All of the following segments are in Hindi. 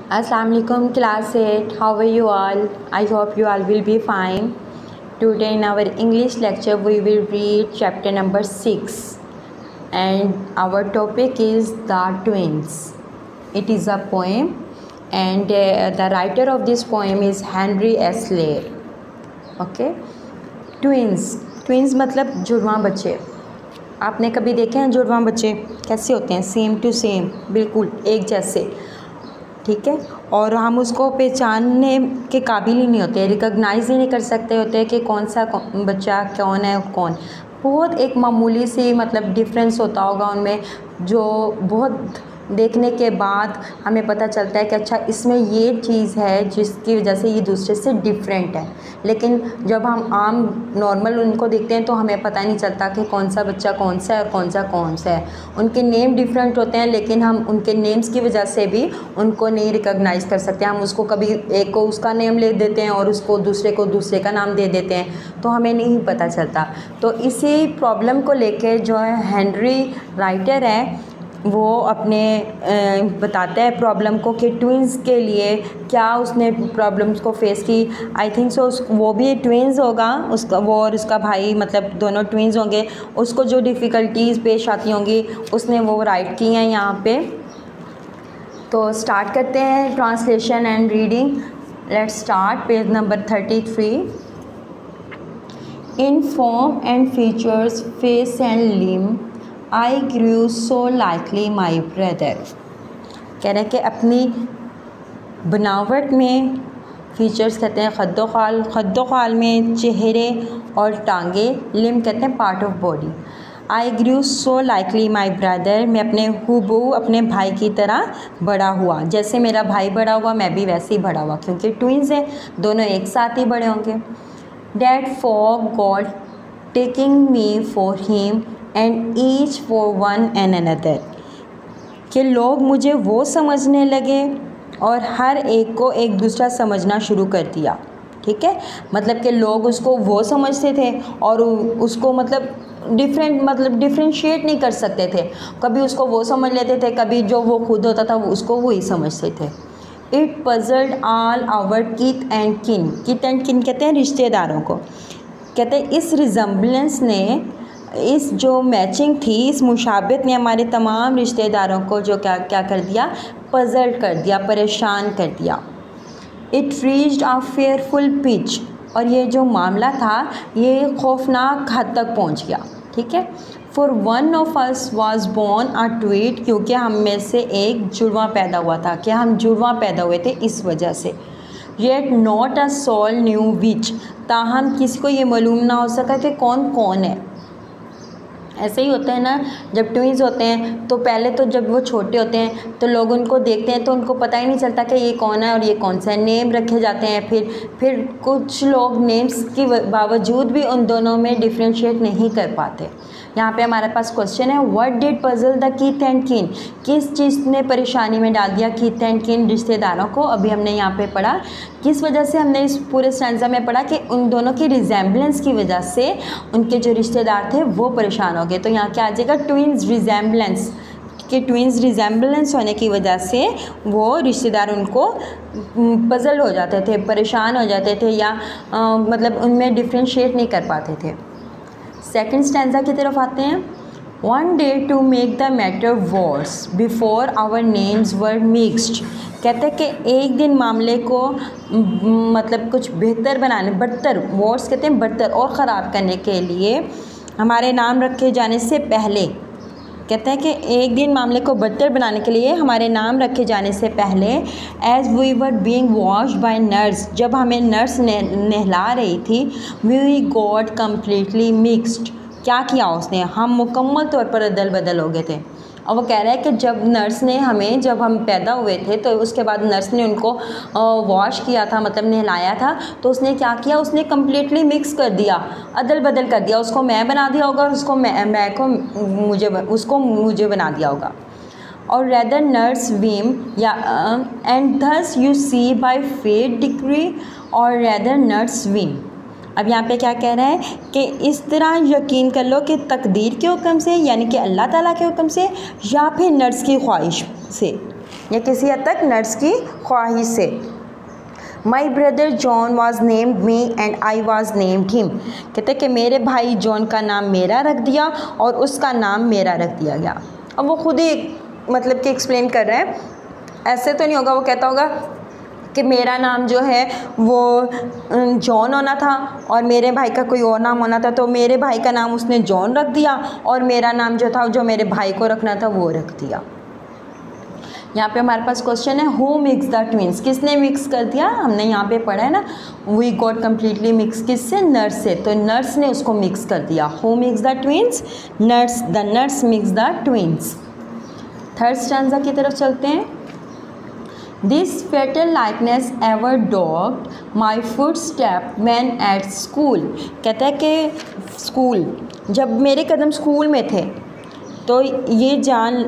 Assalamu alaikum class 8. How are you all? I hope you all will be fine. Today in our English lecture we will read chapter number 6 and our topic is the twins. It is a poem and the writer of this poem is Henry S. Lear. Okay. Twins मतलब जुड़वां बच्चे. आपने कभी देखे हैं जुड़वां बच्चे कैसे होते हैं? सेम टू सेम, बिल्कुल एक जैसे. ठीक है. और हम उसको पहचानने के काबिल ही नहीं होते, रिकॉग्नाइज़ ही नहीं कर सकते होते कि कौन सा बच्चा कौन है कौन. बहुत एक मामूली सी मतलब डिफरेंस होता होगा उनमें, जो बहुत देखने के बाद हमें पता चलता है कि अच्छा इसमें ये चीज़ है जिसकी वजह से ये दूसरे से डिफरेंट है. लेकिन जब हम आम नॉर्मल उनको देखते हैं तो हमें पता नहीं चलता कि कौन सा बच्चा कौन सा है और कौन सा है. उनके नेम डिफरेंट होते हैं लेकिन हम उनके नेम्स की वजह से भी उनको नहीं रिकॉग्नाइज़ कर सकते. हम उसको कभी एक को उसका नेम ले देते हैं और उसको दूसरे को दूसरे का नाम दे देते हैं, तो हमें नहीं पता चलता. तो इसी प्रॉब्लम को लेकर जो है हेनरी राइटर है वो अपने बताता है प्रॉब्लम को कि ट्विंस के लिए क्या उसने प्रॉब्लम्स को फेस की. आई थिंक सो वो भी ट्विंस होगा, उसका वो और उसका भाई मतलब दोनों ट्विंस होंगे. उसको जो डिफ़िकल्टीज़ पेश आती होंगी उसने वो राइट की हैं यहाँ पे. तो स्टार्ट करते हैं translation and reading. Let's start page number 33. In form and features, face and limb I grew so likely my brother. कह रहे हैं कि अपनी बनावट में, फीचर्स कहते हैं खद्दो खाल में चेहरे और टांगे, लिम कहते हैं part of body. I grew so likely my brother, मैं अपने हूबहू अपने भाई की तरह बड़ा हुआ. जैसे मेरा भाई बड़ा हुआ मैं भी वैसे ही बड़ा हुआ, क्योंकि ट्विंस हैं, दोनों एक साथ ही बड़े होंगे. That folk got taking me for him and each for one and another. कि लोग मुझे वो समझने लगे और हर एक को एक दूसरा समझना शुरू कर दिया. ठीक है, मतलब कि लोग उसको वो समझते थे और उसको मतलब डिफ्रेंशिएट नहीं कर सकते थे. कभी उसको वो समझ लेते थे, कभी जो वो खुद होता था वो उसको वही समझते थे. It puzzled all our kith and kin. Kith and किन कहते हैं रिश्तेदारों को. कहते हैं इस रिजम्बलेंस ने, इस जो मैचिंग थी, इस मुशाबत ने हमारे तमाम रिश्तेदारों को जो क्या कर दिया, पजल्ड कर दिया, परेशान कर दिया. It reached a fearful pitch. और ये जो मामला था ये खौफनाक हद तक पहुंच गया. ठीक है. For one of us was born a twin, क्योंकि हम में से एक जुड़वा पैदा हुआ था, कि हम जुड़वा पैदा हुए थे इस वजह से. Yet not a soul knew which, ताहम किसी को ये मालूम ना हो सका कि कौन कौन है. ऐसे ही होता है ना, जब ट्विंस होते हैं तो पहले तो जब वो छोटे होते हैं तो लोग उनको देखते हैं तो उनको पता ही नहीं चलता कि ये कौन है और ये कौन सा है. नेम रखे जाते हैं, फिर कुछ लोग नेम्स के बावजूद भी उन दोनों में डिफ्रेंशिएट नहीं कर पाते. यहाँ पे हमारे पास क्वेश्चन है, what did puzzle the Keith and किन. किस चीज़ ने परेशानी में डाल दिया कीथ एंड किन रिश्तेदारों को. अभी हमने यहाँ पे पढ़ा, किस वजह से हमने इस पूरे स्टैंजा में पढ़ा कि उन दोनों की रिजेम्बलेंस की वजह से उनके जो रिश्तेदार थे वो परेशान हो गए. तो यहाँ क्या आ जाएगा, ट्विंस रिजेम्बलेंस, कि ट्विंस रिजेम्बलेंस होने की वजह से वो रिश्तेदार उनको पजल हो जाते थे, परेशान हो जाते थे, या मतलब उनमें डिफ्रेंशिएट नहीं कर पाते थे. सेकंड स्टैंजा की तरफ आते हैं. One day to make the matter worse before our names were mixed. कहते हैं कि एक दिन मामले को मतलब कुछ बेहतर बनाने, बदतर, वर्स कहते हैं बदतर और ख़राब करने के लिए हमारे नाम रखे जाने से पहले, कहते हैं कि एक दिन मामले को बदतर बनाने के लिए हमारे नाम रखे जाने से पहले, as we were being washed by nurse, जब हमें नर्स नहला रही थी, वी गॉट कम्प्लीटली मिक्सड. क्या किया उसने, हम मुकम्मल तौर पर अदल बदल हो गए थे. और वो कह रहा है कि जब नर्स ने हमें, जब हम पैदा हुए थे तो उसके बाद नर्स ने उनको वॉश किया था, मतलब नहलाया था, तो उसने क्या किया, उसने कम्प्लीटली मिक्स कर दिया, अदल बदल कर दिया. उसको मैं बना दिया होगा और उसको मैं को मुझे बना दिया होगा. और रेदर नर्स विम या and thus you see by fate decree, और रेदर नर्स विम. अब यहाँ पे क्या कह रहा है कि इस तरह यकीन कर लो कि तकदीर के हुक्म से, यानी कि अल्लाह ताला के हुक्म से, या फिर नर्स की ख्वाहिश से. या किसी हद तक नर्स की ख्वाहिश से। My brother John was named me and I was named him. कहते कि मेरे भाई जॉन का नाम मेरा रख दिया और उसका नाम मेरा रख दिया गया। अब वो खुद ही मतलब कि एक्सप्लेन कर रहे हैं, ऐसे तो नहीं होगा, वो कहता होगा कि मेरा नाम जो है वो जॉन होना था और मेरे भाई का कोई और नाम होना था, तो मेरे भाई का नाम उसने जॉन रख दिया और मेरा नाम जो था, जो मेरे भाई को रखना था, वो रख दिया। यहाँ पे हमारे पास क्वेश्चन है हु मिक्स द ट्विंस, किसने मिक्स कर दिया? हमने यहाँ पे पढ़ा है ना, वी गॉट कम्प्लीटली मिक्स, किससे? नर्स से। तो नर्स ने उसको मिक्स कर दिया। Who mix the twins? Nurse. The nurse mix the twins. Third stanza की तरफ चलते हैं। This fatal likeness ever dogged my footstep when at school. कहता है कि स्कूल, जब मेरे कदम स्कूल में थे तो ये जान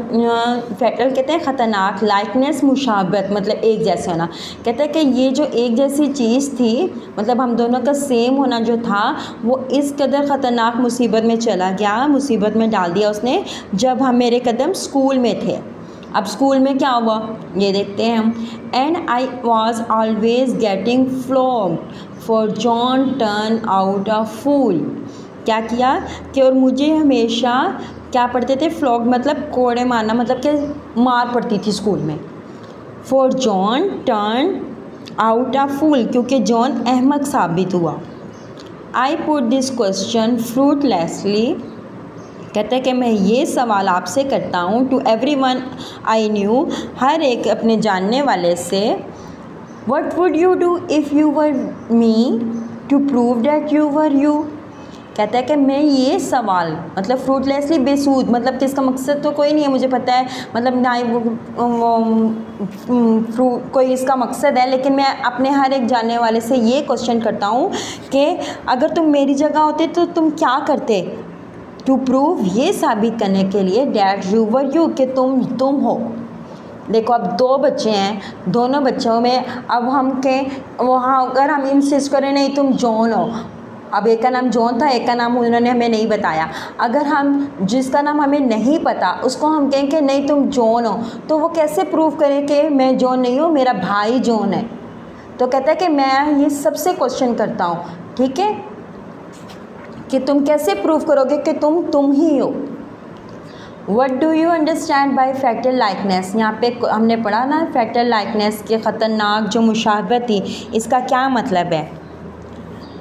फेटल कहते हैं ख़तरनाक, लाइकनेस मुशाबत मतलब एक जैसे होना। कहते हैं कि ये जो एक जैसी चीज़ थी, मतलब हम दोनों का सेम होना जो था, वो इस कदर ख़तरनाक मुसीबत में चला गया, मुसीबत में डाल दिया उसने, जब हम मेरे कदम स्कूल में थे। अब स्कूल में क्या हुआ ये देखते हैं हम। And I was always getting flogged for John turn out a fool. क्या किया कि और मुझे हमेशा क्या पढ़ते थे? फ्लॉग मतलब कोड़े मारना, मतलब कि मार पड़ती थी स्कूल में। For John turn out a fool, क्योंकि जॉन अहमक साबित हुआ। I put this question fruitlessly. कहते हैं कि मैं ये सवाल आपसे करता हूँ, to every one I knew, हर एक अपने जानने वाले से। What would you do if you were me to prove that you were you. कहता है कि मैं ये सवाल मतलब फ्रूटलेसली, बेसूद, मतलब कि इसका मकसद तो कोई नहीं है, मुझे पता है, मतलब ना ही कोई इसका मकसद है, लेकिन मैं अपने हर एक जानने वाले से ये क्वेश्चन करता हूँ कि अगर तुम मेरी जगह होते तो तुम क्या करते? टू प्रूव, ये साबित करने के लिए, डैट यू वर यू, कि तुम हो। देखो अब दो बच्चे हैं, दोनों बच्चों में अब हम के वहाँ अगर हम इंसिस्ट करें नहीं तुम जॉन हो, अब एक का नाम जॉन था, एक का नाम उन्होंने हमें नहीं बताया, अगर हम जिसका नाम हमें नहीं पता उसको हम कहें कि नहीं तुम जॉन हो, तो वो कैसे प्रूव करें कि मैं जॉन नहीं हूँ, मेरा भाई जॉन है। तो कहता है कि मैं ये सबसे क्वेश्चन करता हूँ, ठीक है, कि तुम कैसे प्रूव करोगे कि तुम ही हो। What do you understand by fatal likeness. यहाँ पे हमने पढ़ा ना फैक्टल लाइकनेस के ख़तरनाक जो मुशाबहत थी, इसका क्या मतलब है?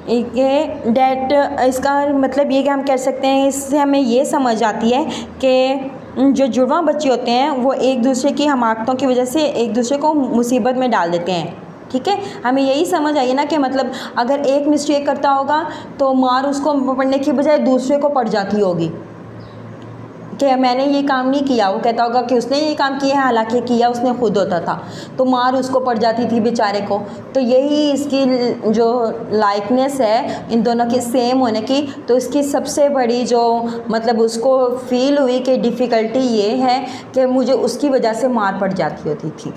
डैट इसका मतलब ये कि हम कह सकते हैं, इससे हमें ये समझ आती है कि जो जुड़वा बच्चे होते हैं वो एक दूसरे की हमाकतों की वजह से एक दूसरे को मुसीबत में डाल देते हैं, ठीक है। हमें यही समझ आई ना कि मतलब अगर एक मिस्टेक करता होगा तो मार उसको पढ़ने की बजाय दूसरे को पड़ जाती होगी कि मैंने ये काम नहीं किया, वो कहता होगा कि उसने ये काम किया है, हालांकि किया उसने खुद होता था, तो मार उसको पड़ जाती थी बेचारे को। तो यही इसकी जो लाइकनेस है इन दोनों की सेम होने की, तो इसकी सबसे बड़ी जो मतलब उसको फील हुई कि डिफ़िकल्टी ये है कि मुझे उसकी वजह से मार पड़ जाती होती थी।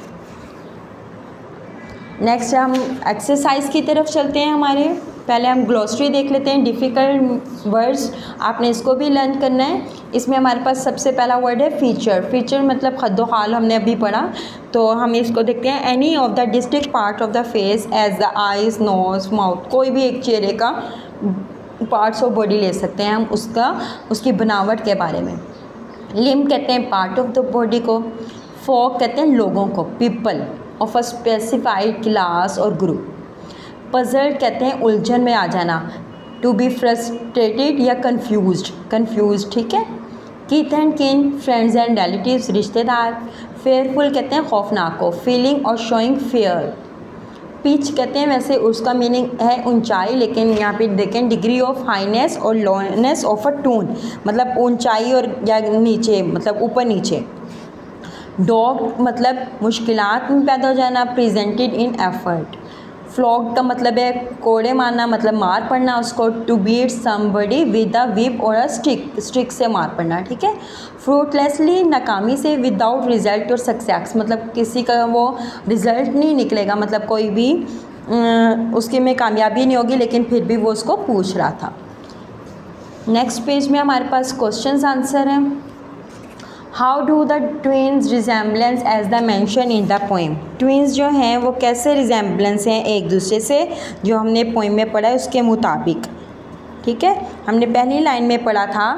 नेक्स्ट हम एक्सरसाइज की तरफ चलते हैं। हमारे पहले हम ग्लॉसरी देख लेते हैं, डिफ़िकल्ट वर्ड्स, आपने इसको भी लर्न करना है। इसमें हमारे पास सबसे पहला वर्ड है फीचर। फीचर मतलब खद्दो खाल, हमने अभी पढ़ा, तो हम इसको देखते हैं। Any of the distinct part of the face as the eyes, nose, mouth, कोई भी एक चेहरे का पार्ट्स ऑफ बॉडी ले सकते हैं हम उसकी बनावट के बारे में। लिम्ब कहते हैं पार्ट ऑफ द बॉडी को। फोक कहते हैं लोगों को, people of a specified class और ग्रुप। पजल्ड कहते हैं उलझन में आ जाना, टू बी फ्रस्ट्रेटेड या कन्फ्यूज्ड, ठीक है। कीथ एंड किन, फ्रेंड्स एंड रिलेटिव्स, रिश्तेदार। फेयरफुल कहते हैं खौफनाक को, फीलिंग और शोइंग फेयर। पिच कहते हैं, वैसे उसका मीनिंग है ऊंचाई, लेकिन यहाँ पे देखें डिग्री ऑफ हाईनेस और लोनेस ऑफ अ टून, मतलब ऊंचाई और या नीचे, मतलब ऊपर नीचे। डॉग मतलब मुश्किलात में पैदा हो जाना, प्रेजेंटेड इन एफर्ट। फ्लॉग का मतलब है कोड़े मारना, मतलब मार पड़ना उसको। To beat somebody with a whip और अ स्टिक से मार पड़ना, ठीक है। फ्रूटलेसली नाकामी से, विदाउट रिजल्ट और सक्सेस, मतलब किसी का वो रिज़ल्ट नहीं निकलेगा, मतलब कोई भी उसके में कामयाबी नहीं होगी, लेकिन फिर भी वो उसको पूछ रहा था। नेक्स्ट पेज में हमारे पास क्वेश्चंस आंसर हैं। How do the twins resemblance as the mention in the poem. Twins जो हैं वो कैसे रिजेम्बलेंस हैं एक दूसरे से, जो हमने पोइम में पढ़ा है उसके मुताबिक। ठीक है, हमने पहली लाइन में पढ़ा था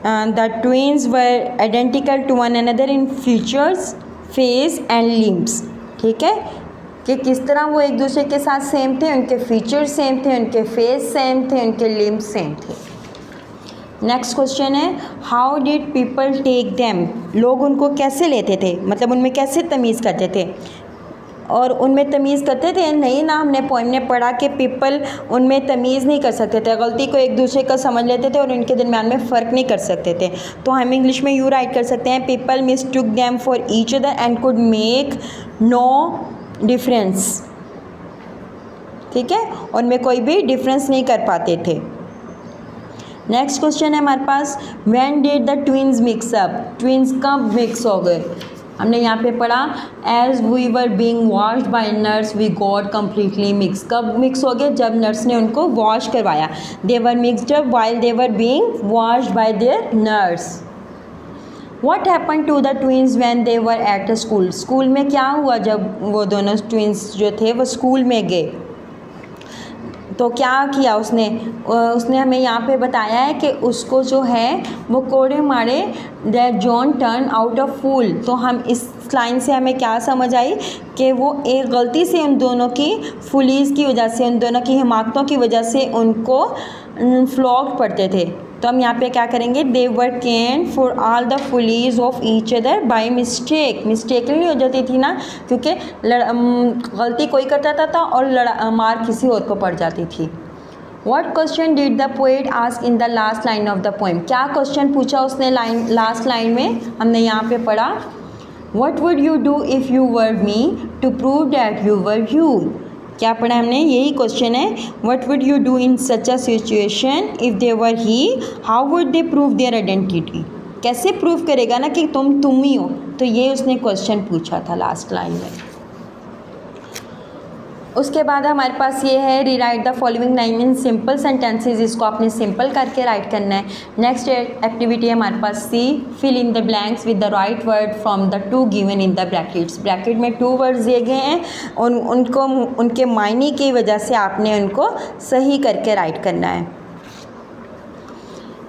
the twins were identical to one another in features, face and limbs. ठीक है, कि किस तरह वो एक दूसरे के साथ सेम थे, उनके फीचर्स सेम थे, उनके फेस सेम थे, उनके लिम्स सेम थे। नेक्स्ट क्वेश्चन है how did people take them. लोग उनको कैसे लेते थे, मतलब उनमें कैसे तमीज़ करते थे, और उनमें तमीज़ करते थे नहीं ना। हमने पोइम में पढ़ा कि पीपल उनमें तमीज़ नहीं कर सकते थे, गलती को एक दूसरे का समझ लेते थे और उनके दरमियान में फ़र्क नहीं कर सकते थे। तो हम इंग्लिश में यूँ राइट कर सकते हैं people mistook them for each other and could make no difference. ठीक है, उनमें कोई भी डिफरेंस नहीं कर पाते थे। नेक्स्ट क्वेश्चन है हमारे पास when did the twins mix up. Twins कब मिक्स हो गए। हमने यहाँ पे पढ़ा as we were being washed by nurse we got completely mix. कब मिक्स हो गए, जब नर्स ने उनको वॉश करवाया। They were mixed up while they were being washed by their nurse. What happened to the twins when they were at a school? School में क्या हुआ जब वो दोनों ट्विन्स जो थे वो स्कूल में गए, तो क्या किया उसने हमें यहाँ पे बताया है कि उसको जो है वो कोड़े मारे that John turn out of fool. तो हम इस लाइन से हमें क्या समझ आई कि वो एक गलती से उन दोनों की फुलीज़ की वजह से, उन दोनों की हिमाकतों की वजह से उनको फ्लॉग पड़ते थे। तो हम यहाँ पे क्या करेंगे they were can for all the follies of each other by mistake. Mistakenly हो जाती थी ना, क्योंकि गलती कोई करता था और मार किसी और को पड़ जाती थी। What question did the poet ask in the last line of the poem. क्या क्वेश्चन पूछा उसने लास्ट लाइन में, हमने यहाँ पे पढ़ा what would you do if you were me to prove that you were you. क्या पढ़ा हमने, यही क्वेश्चन है what would you do in such a situation if they were he, how would they prove their identity. कैसे प्रूव करेगा ना कि तुम ही हो। तो ये उसने क्वेश्चन पूछा था लास्ट लाइन में। उसके बाद हमारे पास ये है rewrite the following line in simple sentences. इसको आपने सिंपल करके राइट करना है। नेक्स्ट एक्टिविटी है हमारे पास C fill in the blanks with the right word from the two given in the brackets. Bracket में 2 वर्ड्स दिए गए हैं, उनको उनके मायने की वजह से आपने उनको सही करके राइट करना है।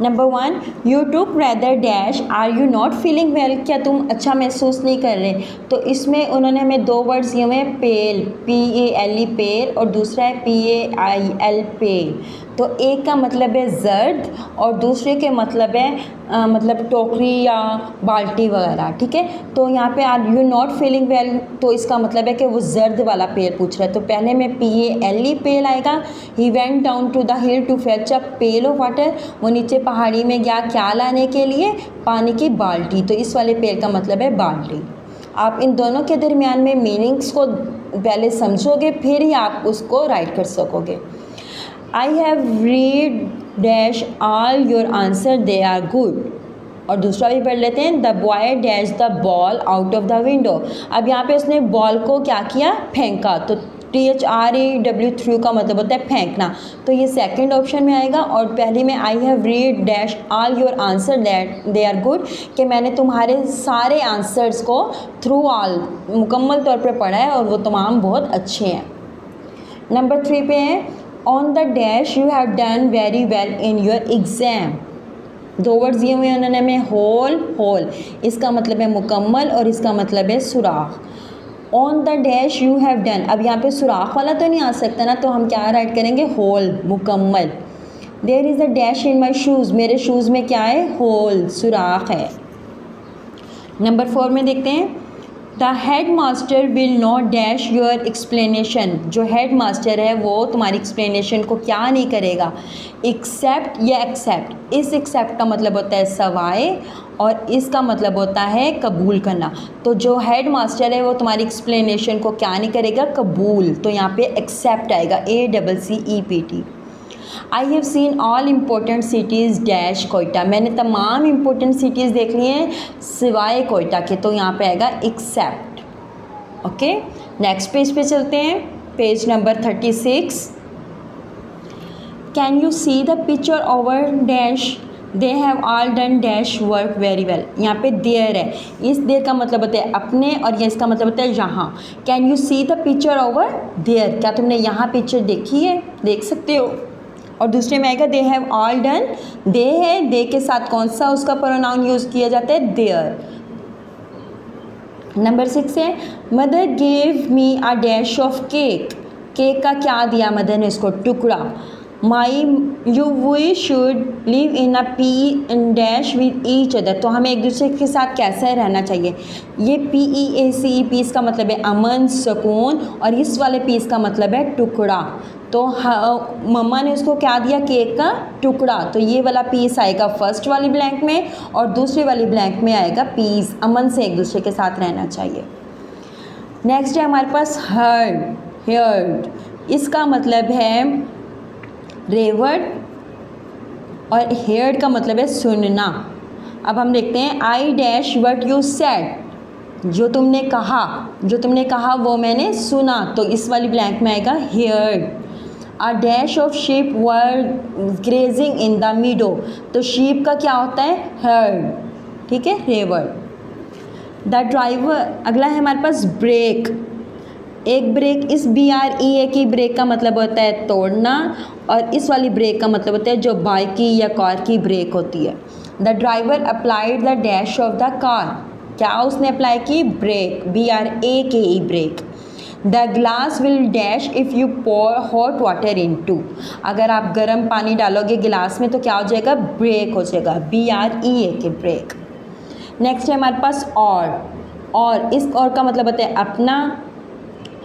Number 1 you took rather dash are you not feeling well. क्या तुम अच्छा महसूस नहीं कर रहे। तो इसमें उन्होंने हमें 2 वर्ड्स दिए हुए हैं पेल, PALE पेल, और दूसरा है PAIL पेल। तो एक का मतलब है जर्द और दूसरे के मतलब है मतलब टोकरी या बाल्टी वगैरह। ठीक है, तो यहाँ पे are you not feeling well, तो इसका मतलब है कि वो जर्द वाला पेल पूछ रहा है। तो पहले में PALE पेल आएगा। He went down to the hill to fetch a pail of water. वो नीचे पहाड़ी में गया क्या लाने के लिए, पानी की बाल्टी। तो इस वाले पेल का मतलब है बाल्टी। आप इन दोनों के दरमियान में मीनिंग्स को पहले समझोगे, फिर ही आप उसको राइट कर सकोगे। I have read dash all your answer they are good. और दूसरा भी पढ़ लेते हैं the boy dash the ball out of the window. अब यहाँ पे उसने बॉल को क्या किया, फेंका। तो THREW थ्रू का मतलब होता है फेंकना। तो ये सेकंड ऑप्शन में आएगा। और पहली में I have read dash all your answer that they are good, कि मैंने तुम्हारे सारे आंसर्स को थ्रू ऑल मुकम्मल तौर पर पढ़ा है और वो तमाम बहुत अच्छे हैं। नंबर 3 पे है on the dash you have done very well in your exam. 2 words दिए हुए हैं उन्होंने हमें होल। इसका मतलब है मुकम्मल और इसका मतलब है सुराख। On the dash you have done, अब यहाँ पे सुराख वाला तो नहीं आ सकता ना, तो हम क्या राइट करेंगे होल, मुकम्मल। There is a dash in my shoes, मेरे शूज़ में क्या है, होल, सुराख है। नंबर 4 में देखते हैं the head master will not dash your explanation. जो हेड मास्टर है वो तुम्हारी एक्सप्लेनेशन को क्या नहीं करेगा, एक्सेप्ट या एक्सेप्ट। इस एक्सेप्ट का मतलब होता है सवाए और इसका मतलब होता है कबूल करना। तो जो हेड मास्टर है वो तुम्हारी एक्सप्लेनेशन को क्या नहीं करेगा, कबूल। तो यहाँ पे एक्सेप्ट आएगा, ACCEPT। I have seen all important cities dash Quetta. मैंने तमाम इम्पोर्टेंट सिटीज़ देख ली हैं सिवाय कोयटा के। तो यहाँ पे आएगा एक्सेप्ट। ओके, नेक्स्ट पेज पे चलते हैं, page number 36। Can you see the picture over dash they have all done dash work very well. यहाँ पे देयर है, इस देयर का मतलब होता है अपने और ये इसका मतलब होता है यहाँ। Can you see the picture over there, क्या तुमने यहाँ पिक्चर देखी है, देख सकते हो। और दूसरे में आएगा दे हैव ऑल डन, दे है, दे के साथ कौन सा उसका प्रोनाउन यूज़ किया जाता है, देयर। नंबर 6 है mother gave me a dash of cake. Cake का क्या दिया मदर ने इसको, टुकड़ा। May you we should live in a pea in dash with each other, तो हमें एक दूसरे के साथ कैसे रहना चाहिए। ये PEACE, पीस का मतलब है अमन सुकून, और इस वाले पीस का मतलब है टुकड़ा। तो मम्मा ने उसको क्या दिया, केक का टुकड़ा। तो ये वाला पीस आएगा फर्स्ट वाली ब्लैंक में और दूसरी वाली ब्लैंक में आएगा पीस, अमन से एक दूसरे के साथ रहना चाहिए। नेक्स्ट है हमारे पास हर्ड, हेयर्ड, इसका मतलब है रेवर्ड और हेयर्ड का मतलब है सुनना। अब हम देखते हैं I dash what you said, जो तुमने कहा वो मैंने सुना, तो इस वाली ब्लैंक में आएगा heard. A dash of sheep were grazing in the मीडो, तो शीप का क्या होता है, हर्ड, ठीक है, हेयर्ड। द ड्राइवर, अगला है हमारे पास ब्रेक। एक ब्रेक, इस BREA की ब्रेक का मतलब होता है तोड़ना, और इस वाली ब्रेक का मतलब होता है जो बाइक की या कार की ब्रेक होती है। The driver applied the dash of the car, क्या उसने अप्लाई की, brake, BRAKE, brake. The glass will dash if you pour hot water into, अगर आप गर्म पानी डालोगे गिलास में तो क्या हो जाएगा, ब्रेक हो जाएगा, BREAK, ब्रेक। नेक्स्ट है हमारे पास और इस और का मतलब होता है अपना,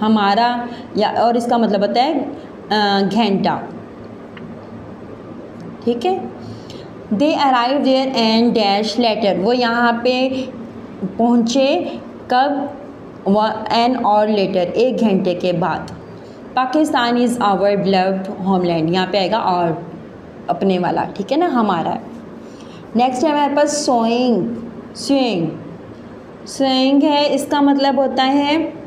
हमारा, या और इसका मतलब होता है घंटा, ठीक है। They arrive there and dash later, वो यहाँ पे पहुँचे कब, एन और लेटर, 1 घंटे के बाद। Pakistan is our beloved homeland, यहाँ पे आएगा और अपने वाला, ठीक है ना, हमारा। नेक्स्ट है हमारे पास स्विंग है, इसका मतलब होता है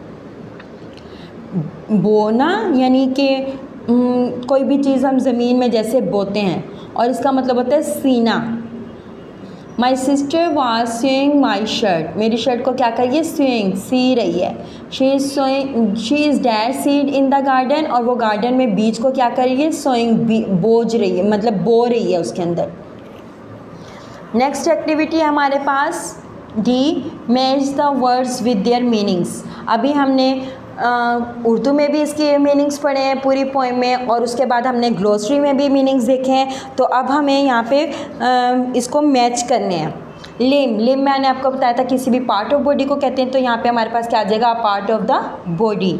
बोना, यानी कि कोई भी चीज़ हम ज़मीन में जैसे बोते हैं, और इसका मतलब होता है सीना। My sister was swing my shirt, मेरी शर्ट को क्या करिए, स्विंग, सी रही है। She is dash seed in the garden, और वो गार्डन में बीज को क्या करिए, सोइंग, बोझ रही है, मतलब बो रही है उसके अंदर। नेक्स्ट एक्टिविटी है हमारे पास D, match the words with their meanings. अभी हमने उर्दू में भी इसके मीनिंग्स पढ़े हैं पूरी पोएम में, और उसके बाद हमने ग्लोसरी में भी मीनिंग्स देखे हैं। तो अब हमें यहाँ पे इसको मैच करने हैं। लिम मैंने आपको बताया था किसी भी पार्ट ऑफ बॉडी को कहते हैं, तो यहाँ पे हमारे पास क्या आ जाएगा, पार्ट ऑफ द बॉडी।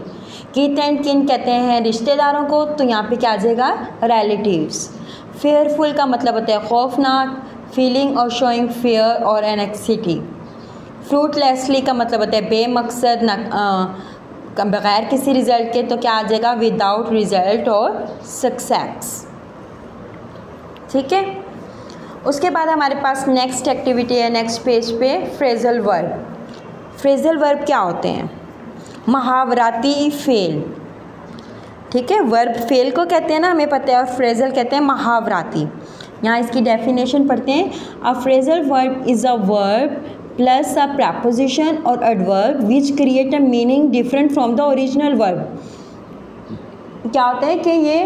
कित एंड किन कहते हैं रिश्तेदारों को, तो यहाँ पे क्या आ जाएगा, रिलेटिव्स। फेयरफुल का मतलब होता है खौफनाक, फीलिंग और शोइंग फेयर और एनेक्सिटी। फ्रूटलेसली का मतलब होता है बेमकसद, बगैर किसी रिज़ल्ट के, तो क्या आ जाएगा, विदाउट रिज़ल्ट और सक्सेस, ठीक है। उसके बाद हमारे पास नेक्स्ट एक्टिविटी है, नेक्स्ट पेज पे फ्रेजल वर्ब। फ्रेजल वर्ब क्या होते हैं, मुहावराती फेल, ठीक है। वर्ब फेल को कहते हैं ना, हमें पता है, और फ्रेजल कहते हैं मुहावराती। यहाँ इसकी डेफिनेशन पढ़ते हैं। A phrasal verb is a verb plus a preposition और adverb which create a meaning different from the original verb. क्या होता है कि ये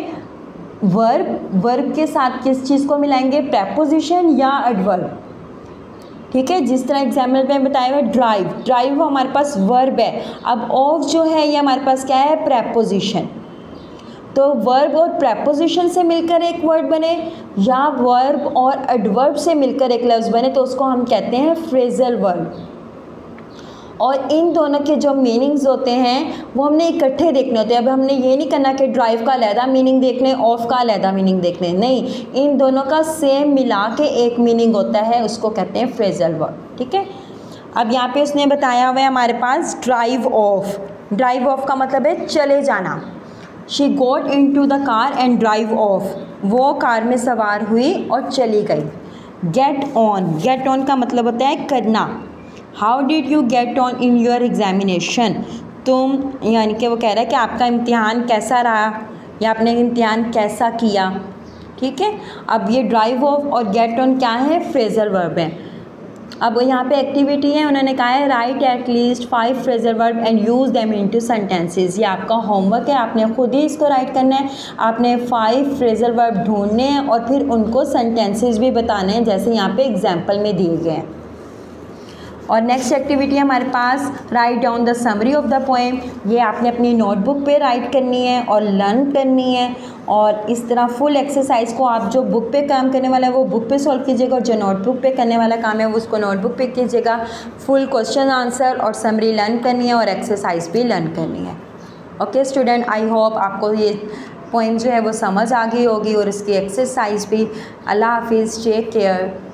वर्ब के साथ किस चीज़ को मिलाएंगे, प्रपोजिशन या एडवर्ब, ठीक है। जिस तरह एग्जाम्पल में बताया हुआ ड्राइव हमारे पास वर्ब है, अब ऑफ जो है ये हमारे पास क्या है, प्रपोजिशन। तो वर्ब और प्रपोजिशन से मिलकर एक वर्ड बने या वर्ब और एडवर्ब से मिलकर एक लफ्ज़ बने, तो उसको हम कहते हैं फ्रेजल वर्ब। और इन दोनों के जो मीनिंग्स होते हैं वो हमने इकट्ठे देखने होते हैं। अब हमने ये नहीं करना कि ड्राइव का अलहदा मीनिंग देख लें, ऑफ का अलहदा मीनिंग देख लें, नहीं, इन दोनों का सेम मिला के एक मीनिंग होता है, उसको कहते हैं फ्रेजल वर्ब, ठीक है। अब यहाँ पे उसने बताया हुआ है हमारे पास ड्राइव ऑफ का मतलब है चले जाना। She got into the car and drive off, वो कार में सवार हुई और चली गई। गेट ऑन का मतलब होता है करना। How did you get on in your examination, तुम, यानी कि वो कह रहा है कि आपका इम्तिहान कैसा रहा या आपने इम्तिहान कैसा किया, ठीक है। अब ये ड्राइव ऑफ और गेट ऑन क्या है, फ्रेजल वर्ब है। अब यहाँ पे एक्टिविटी है, उन्होंने कहा है right at least 5 phrasal verb and use them into sentences. ये आपका होमवर्क है, आपने खुद ही इसको राइट करना है। आपने 5 फ्रेजल वर्ब ढूंढने हैं और फिर उनको सेंटेंसेस भी बताने हैं जैसे यहाँ पे एग्जाम्पल में दिए गए हैं। और नेक्स्ट एक्टिविटी हमारे पास write down the summary of the poem. ये आपने अपनी नोटबुक पे राइट करनी है और लर्न करनी है। और इस तरह फुल एक्सरसाइज को आप जो बुक पे काम करने वाला है वो बुक पे सॉल्व कीजिएगा और जो नोटबुक पे करने वाला काम है वो उसको नोटबुक पे कीजिएगा। फुल क्वेश्चन आंसर और समरी लर्न करनी है और एक्सरसाइज भी लर्न करनी है। ओके स्टूडेंट, आई होप आपको ये पोएम जो है वो समझ आ गई होगी और इसकी एक्सरसाइज भी। अल्लाह हाफिज़, टेक केयर।